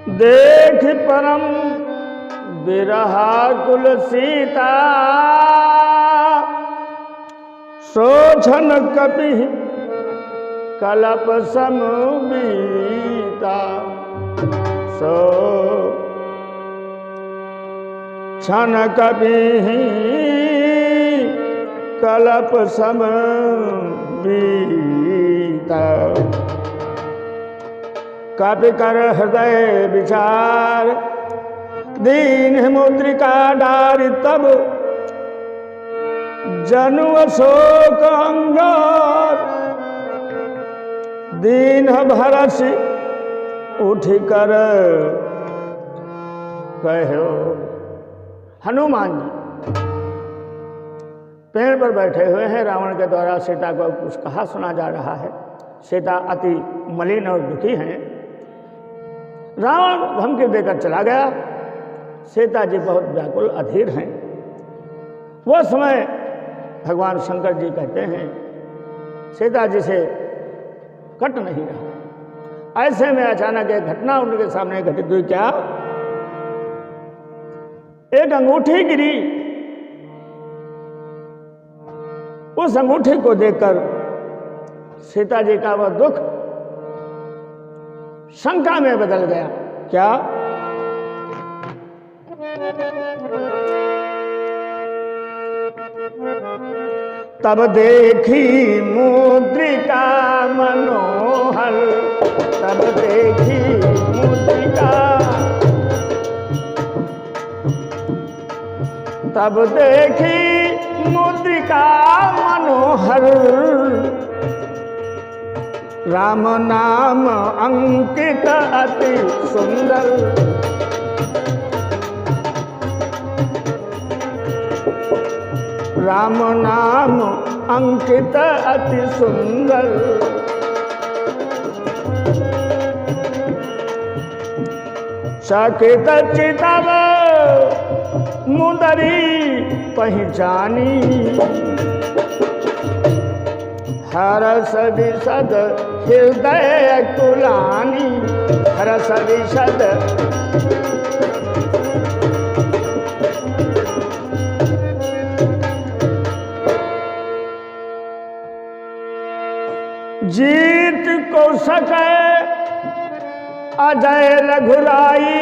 देख परम विरहाकुल सीता, सोछन कपि कलप सम बीता। सो क्षण कपि कलप सम बीता। कपि कर हृदय विचार, दीन मुद्रिका डारि तब जनु शोक अंगार। दीन भरस उठ कर कहो। हनुमान जी पेड़ पर बैठे हुए हैं, रावण के द्वारा सीता को कुछ कहा सुना जा रहा है। सीता अति मलिन और दुखी हैं। रावण धमकी देकर चला गया। सीता जी बहुत व्याकुल अधीर हैं। वो समय भगवान शंकर जी कहते हैं सीता जी से कट नहीं रहा। ऐसे में अचानक एक घटना उनके सामने घटित हुई। क्या? एक अंगूठी गिरी। उस अंगूठी को देखकर सीता जी का वह दुख शंका में बदल गया। क्या? तब देखी मुद्रिका मनोहर, तब देखी मुद्रिका, तब देखी मुद्रिका मनोहर। राम नाम अंकित अति सुंदर, राम नाम अंकित अति सुंदर। सकित चितव मुदरी पहचानी, हरस विशद हृदय कुलानी, हरस विशद जीत को सके अजय रघुराई।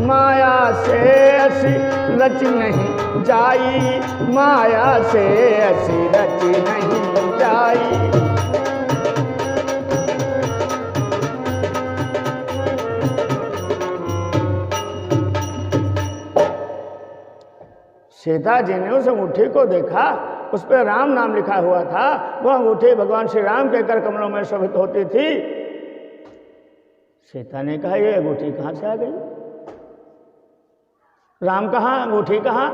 माया से ऐसी रच नहीं जाई, माया से ऐसी रच नहीं जाई। सीता जी ने उस अंगूठी को देखा, उस पर राम नाम लिखा हुआ था। वह अंगूठी भगवान श्री राम के कर कमलों में शोभित होती थी। सीता ने कहा ये अंगूठी कहाँ से आ गई? राम कहाँ, अंगूठी कहाँ?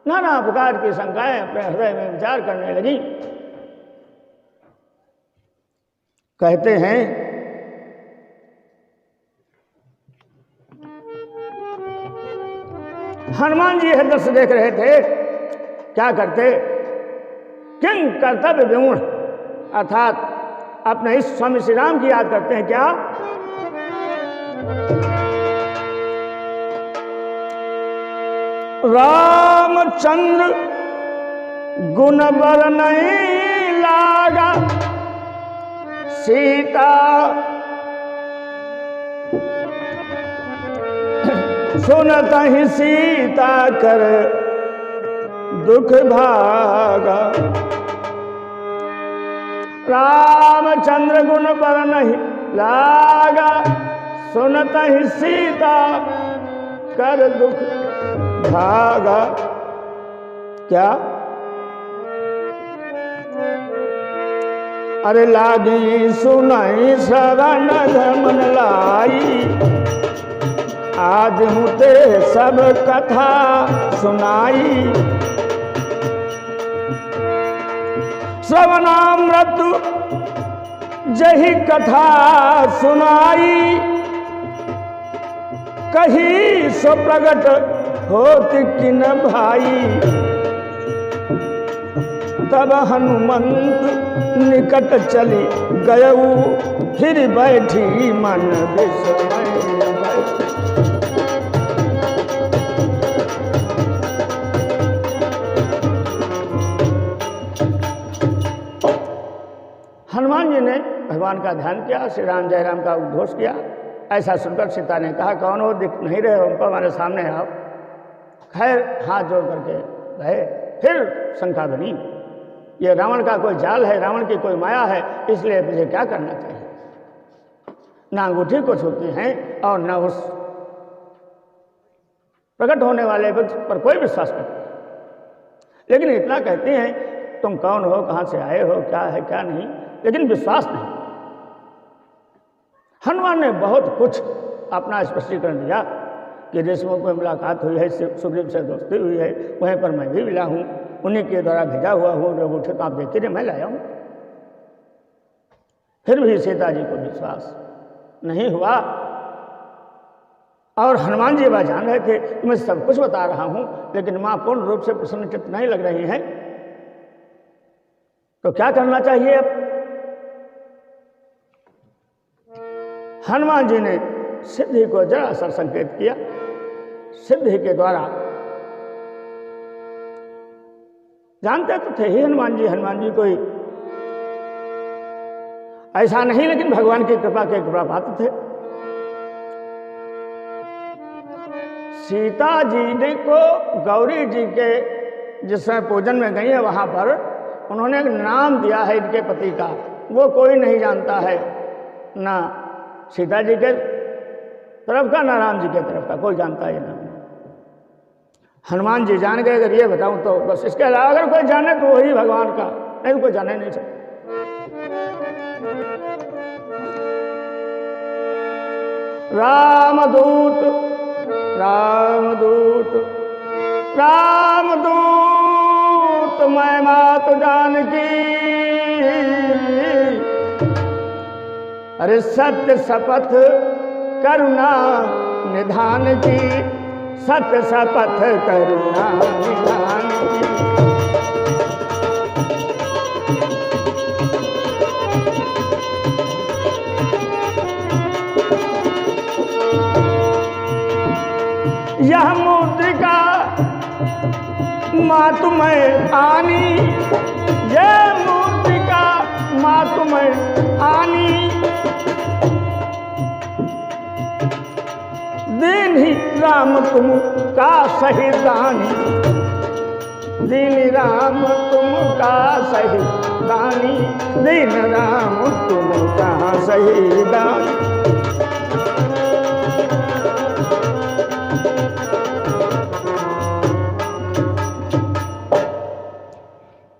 नाना प्रकार की शंकाएं अपने हृदय में विचार करने लगी। कहते हैं हनुमान जी यह दृश्य देख रहे थे। क्या करते? किंग कर्तव्य विमूढ़, अर्थात अपने इस स्वामी श्री राम की याद करते हैं। क्या? रामचंद्र गुण बर नहीं लागा, सीता सुनत ही सीता कर दुख भागा। रामचंद्र गुण बर नहीं लागा, सुनत ही सीता कर दुख भागा। क्या? अरे लागी सुनाई शरण मन लाई, आज मुझे सब कथा सुनाई। श्रवणामृत जही कथा सुनाई, कही सो प्रगट होत किन भाई। तब हनुमंत निकट चली गयऊ, फिर बैठी मन विस्मय भय। हनुमान जी ने भगवान का ध्यान किया, श्री राम जय राम का उद्घोष किया। ऐसा सुनकर सीता ने कहा, कौन हो, दिख नहीं रहे हो, हमारे सामने आओ। खैर हाथ जोड़ करके गए। फिर शंका बनी, ये रावण का कोई जाल है, रावण की कोई माया है, इसलिए मुझे क्या करना चाहिए। ना अंगूठी को छूती हैं और न उस प्रकट होने वाले पर कोई विश्वास करते, लेकिन इतना कहते हैं तुम कौन हो, कहाँ से आए हो, क्या है क्या नहीं, लेकिन विश्वास नहीं। हनुमान ने बहुत कुछ अपना स्पष्टीकरण दिया कि ऋषियों को मुलाकात हुई है, सुग्रीव से दोस्ती हुई है, वहीं पर मैं भी मिला हूँ, उन्हीं के द्वारा भेजा हुआ हूँ, लोग उठे तो आप देखिए थे मैं लाया हूँ। फिर भी सीता जी को विश्वास नहीं हुआ और हनुमान जी वह जान रहे थे कि मैं सब कुछ बता रहा हूँ, लेकिन माँ पूर्ण रूप से प्रसन्नचित्त नहीं लग रही हैं, तो क्या करना चाहिए। अब हनुमान जी ने सिद्धि को जरा सा संकेत किया। सिद्धि के द्वारा जानते तो थे ही हनुमान जी कोई ऐसा नहीं, लेकिन भगवान की कृपा के कृपा पात्र थे। सीता जी ने को गौरी जी के जिसमें पूजन में गई है, वहां पर उन्होंने एक नाम दिया है इनके पति का, वो कोई नहीं जानता है, ना सीता जी के तरफ का ना राम जी के तरफ का, कोई जानता है ना। हनुमान जी जान गए। अगर ये बताऊं तो बस, इसके अलावा अगर कोई जाने तो वही भगवान का, नहीं तो कोई जाने नहीं सकता। रामदूत रामदूत रामदूत मैं मात जानकी, अरे सत्य शपथ करुणा निधान की, सत्य शपथ करुणा निधान की। यह मुद्रिका मातुमय आनी, यह मुद्रिका मातुमय आनी, दीन ही राम तुम का सही दानी, दीन राम तुम का सही दानी, दीन राम तुम का सही दानी।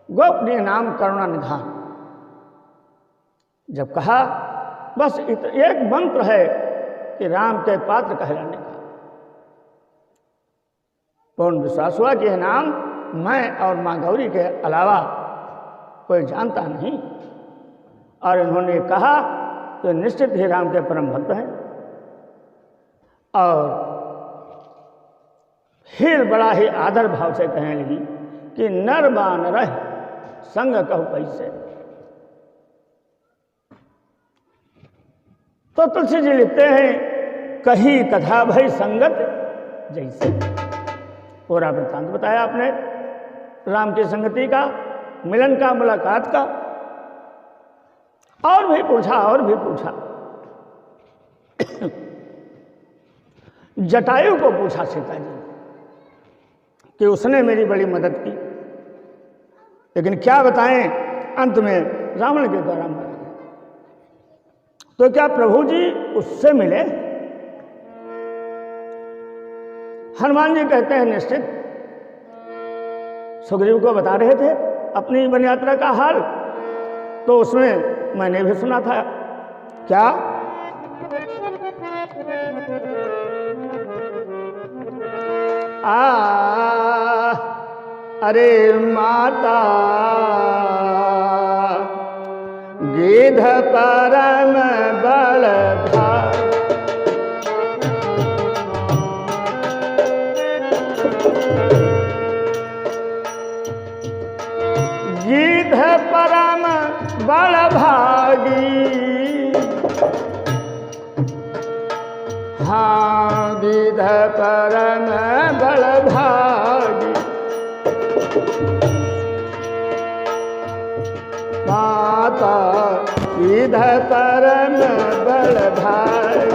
गोपनीय नाम करुणा निधान जब कहा, बस एक मंत्र है कि राम के पात्र कहलाने का। पूर्ण विश्वास हुआ कि यह नाम मैं और माँ गौरी के अलावा कोई जानता नहीं, और इन्होंने कहा तो निश्चित ही राम के परम भक्त हैं। और फिर बड़ा ही आदर भाव से कहने लगी कि नर बान रह संग कहु कैसे। तो तुलसी जी लिखते हैं, कही कथा भई संगत जैसे। पूरा वृत्तांत बताया आपने राम की संगति का, मिलन का, मुलाकात का, और भी पूछा। जटायु को पूछा सीता जी कि उसने मेरी बड़ी मदद की, लेकिन क्या बताएं, अंत में रावण के द्वारा मारा गया। तो क्या प्रभु जी उससे मिले? हनुमान जी कहते हैं निश्चित। सुग्रीव को बता रहे थे अपनी वन यात्रा का हाल, तो उसमें मैंने भी सुना था। क्या? अरे माता गिध परम बल भाई, बड़ भागी। हाँ विध परम बड़ भागी। माता विध परम बड़ भागी।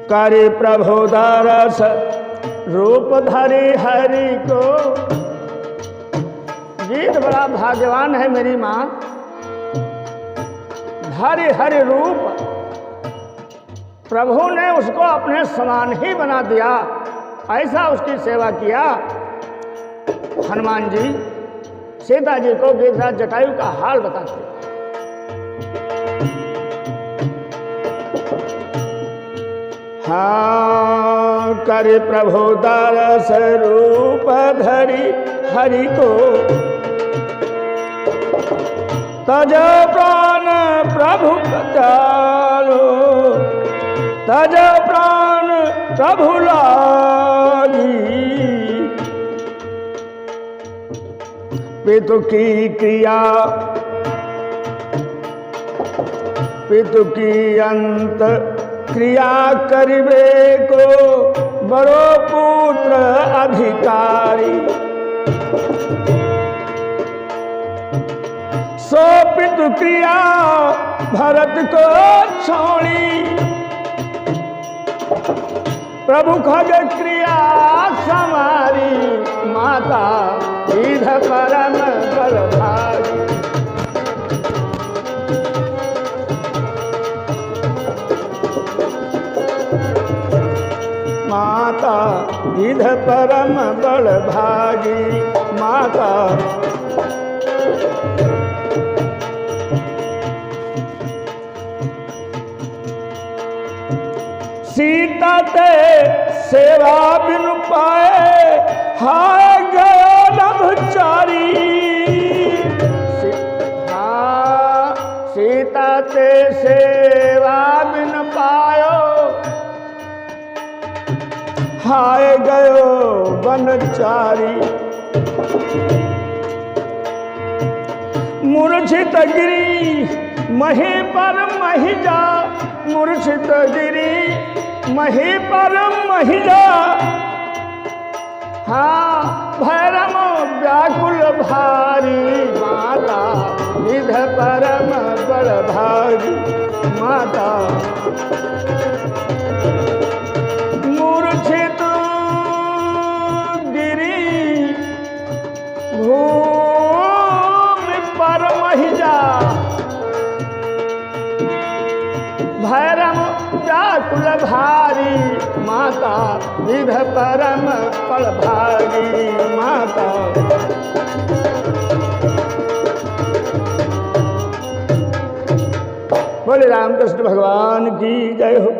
करे प्रभु दरस रूप धरे हरि को। गीत बड़ा भाग्यवान है मेरी माँ। धरे हरि रूप, प्रभु ने उसको अपने समान ही बना दिया, ऐसा उसकी सेवा किया। हनुमान जी सीता जी को गिरिराज जटायु का हाल बताते। हाँ करे प्रभु दरस रूप धरी हरि को। तज प्राण प्रभु कटालो, तज प्राण प्रभु लागी। पितु की क्रिया पितु की अंत क्रिया करिबे को, बड़ो पुत्र अधिकारी। सो पितु क्रिया भरत को छोड़ी, प्रभु खग क्रिया समारी। माता विध परम बड़ भागी। माता विध परम बड़ भागी। माता सीता ते सेवा बिनु पाए, हाय गयो नभचारी। सीता ते सेवा बिनु पायो, हाय गयो बनचारी। मूर्छित गिरी मही पर महिजा, मूर्छित गिरी मही पर महिजा। हाँ भैरम व्याकुल भारी। माता विध परम बड़ भागी। माता मूर्छित गिरी भूमि पर महिजा, भैरम व्याकुल भारी। माता विध परम बड़ भागी। माता बोले रामकृष्ण भगवान की जय हो।